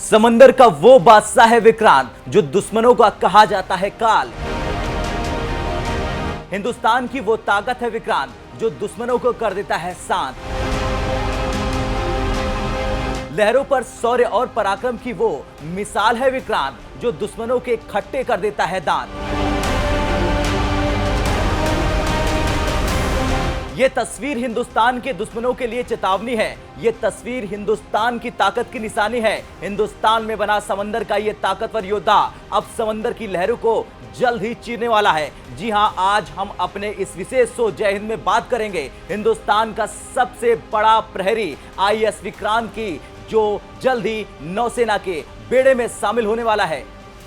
समंदर का वो बादशाह है विक्रांत जो दुश्मनों का कहा जाता है काल। हिंदुस्तान की वो ताकत है विक्रांत जो दुश्मनों को कर देता है शांत। लहरों पर शौर्य और पराक्रम की वो मिसाल है विक्रांत जो दुश्मनों के खट्टे कर देता है दांत। ये तस्वीर हिंदुस्तान के दुश्मनों के लिए चेतावनी है। ये तस्वीर हिंदुस्तान की ताकत की निशानी है। हिंदुस्तान में बना समंदर का ये ताकतवर योद्धा अब समंदर की लहरों को जल्द ही चीरने वाला है। जी हां, आज हम अपने इस विशेष शो जय हिंद में बात करेंगे हिंदुस्तान का सबसे बड़ा प्रहरी आईएएस विक्रांत की, जो जल्द ही नौसेना के बेड़े में शामिल होने वाला है।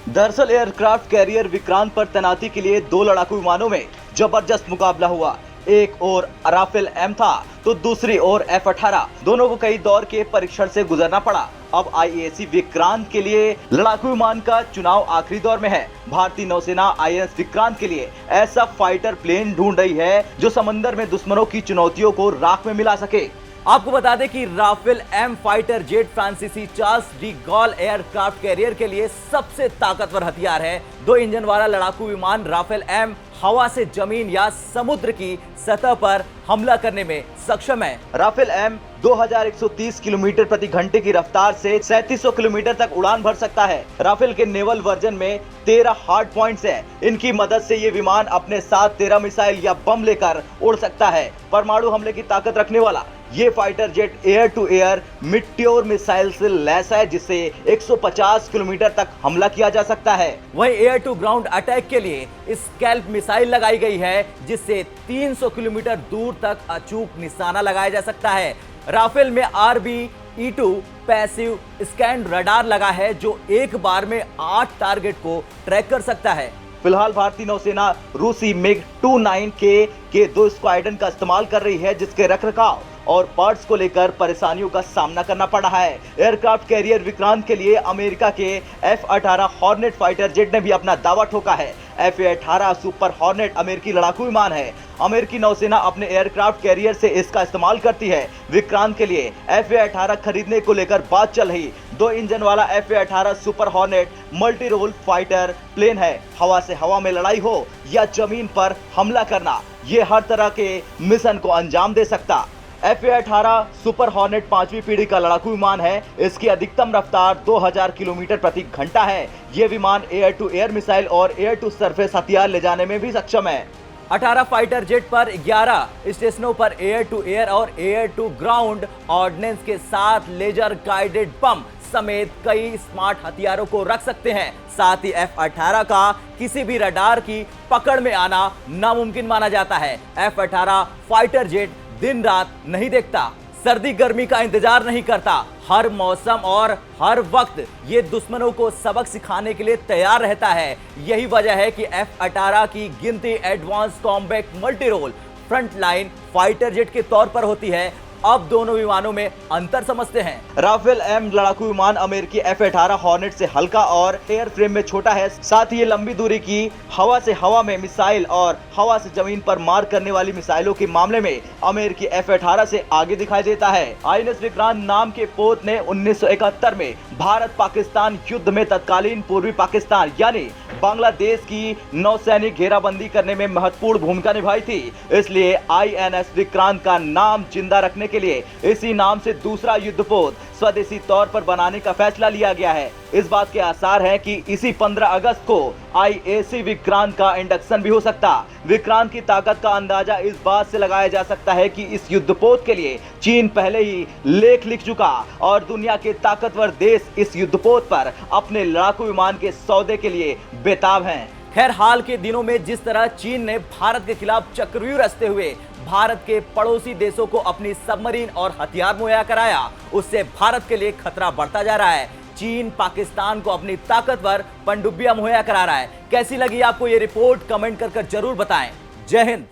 दरअसल एयरक्राफ्ट कैरियर विक्रांत पर तैनाती के लिए दो लड़ाकू विमानों में जबरदस्त मुकाबला हुआ। एक और राफेल एम था तो दूसरी ओर F-18। दोनों को कई दौर के परीक्षण से गुजरना पड़ा। अब आईएसी विक्रांत के लिए लड़ाकू विमान का चुनाव आखिरी दौर में है। भारतीय नौसेना आईएएस विक्रांत के लिए ऐसा फाइटर प्लेन ढूंढ रही है जो समंदर में दुश्मनों की चुनौतियों को राख में मिला सके। आपको बता दें कि राफेल एम फाइटर जेट फ्रांसीसी Charles de Gaulle aircraft carrier के लिए सबसे ताकतवर हथियार है। 2 इंजन वाला लड़ाकू विमान राफेल एम हवा से जमीन या समुद्र की सतह पर हमला करने में सक्षम है। राफेल एम 2130 किलोमीटर प्रति घंटे की रफ्तार से 3700 किलोमीटर तक उड़ान भर सकता है। राफेल के नेवल वर्जन में 13 हार्ड पॉइंट्स हैं। इनकी मदद से ये विमान अपने साथ 13 मिसाइल या बम लेकर उड़ सकता है। परमाणु हमले की ताकत रखने वाला ये fighter jet air to air Meteor missile से लैस है, जिससे 150 किलोमीटर तक हमला किया जा सकता है। वहीं एयर टू ग्राउंड अटैक के लिए स्कैल्प मिसाइल लगाई गई है, जिससे 300 किलोमीटर दूर तक अचूक निशाना लगाया जा सकता है। राफेल में RBE-2 पैसिव स्कैन रडार लगा है जो एक बार में 8 टारगेट को ट्रैक कर सकता है। फिलहाल भारतीय नौसेना रूसी MiG-29K के 2 स्क्वाड्रन का इस्तेमाल कर रही है, जिसके रखरखाव और पार्ट्स को लेकर परेशानियों का सामना करना पड़ रहा है। एयरक्राफ्ट कैरियर विक्रांत के लिए अमेरिका के F-18 हॉर्नेट फाइटर जेट ने भी अपना दावा ठोका है। F-18 सुपर हॉर्नेट अमेरिकी लड़ाकू विमान है। अमेरिकी नौसेना अपने एयरक्राफ्ट कैरियर से इसका इस्तेमाल करती है। विक्रांत के लिए F-18 खरीदने को लेकर बात चल रही। 2 इंजन वाला F-18 Super Hornet multi role fighter plane है। हवा से हवा में लड़ाई हो या जमीन पर हमला करना, ये हर तरह के मिशन को अंजाम दे सकता। F-18 सुपर हॉर्नेट 5वीं पीढ़ी का लड़ाकू विमान है। इसकी अधिकतम रफ्तार 2000 किलोमीटर प्रति घंटा है। ये विमान एयर टू एयर मिसाइल और एयर टू सरफेस हथियार ले जाने में भी सक्षम है। 18 फाइटर जेट पर 11 स्टेशनों पर एयर टू एयर और एयर टू ग्राउंड ऑर्डिनेंस के साथ लेजर गाइडेड बम समेत कई स्मार्ट हथियारों को रख सकते हैं। साथ ही F-18 का किसी भी रडार की पकड़ में आना नामुमकिन माना जाता है। F-18 फाइटर जेट दिन रात नहीं देखता, सर्दी गर्मी का इंतजार नहीं करता। हर मौसम और हर वक्त ये दुश्मनों को सबक सिखाने के लिए तैयार रहता है। यही वजह है कि F-18 की गिनती advance combat multi role frontline fighter jet के तौर पर होती है। अब दोनों विमानों में अंतर समझते हैं। राफेल एम लड़ाकू विमान अमेरिकी F-18 हॉर्नेट से हल्का और एयर फ्रेम में छोटा है। साथ ही ये लंबी दूरी की हवा से हवा में मिसाइल और हवा से जमीन पर मार करने वाली मिसाइलों के मामले में अमेरिकी F-18 से आगे दिखाई देता है। आईएनएस विक्रांत नाम के पोत ने 1971 में भारत पाकिस्तान युद्ध में तत्कालीन पूर्वी पाकिस्तान यानी बांग्लादेश की नौसैनिक घेराबंदी करने में महत्वपूर्ण भूमिका निभाई थी। इसलिए आईएनएस विक्रांत का नाम जिंदा रखने के लिए इसी नाम से दूसरा युद्धपोत स्वदेशी तौर पर बनाने का फैसला लिया गया है। इस बात के आसार हैं कि इसी 15 अगस्त को आईएसी विक्रांत का इंडक्शन भी हो सकता। विक्रांत की ताकत का अंदाजा इस बात से लगाया जा सकता है कि इस युद्धपोत के लिए चीन पहले ही लेख लिख चुका और दुनिया के ताकतवर देश इस युद्धपोत पर अपने लड़ाकू विमान के सौदे के लिए बेताब हैं। खैर, हाल के दिनों में जिस तरह चीन ने भारत के खिलाफ चक्रव्यूह रचते हुए भारत के पड़ोसी देशों को अपनी सबमरीन और हथियार मुहैया कराया, उससे भारत के लिए खतरा बढ़ता जा रहा है। चीन पाकिस्तान को अपनी ताकतवर पनडुब्बियां मुहैया करा रहा है। कैसी लगी आपको ये रिपोर्ट? कमेंट कर जरूर बताएं। जय हिंद।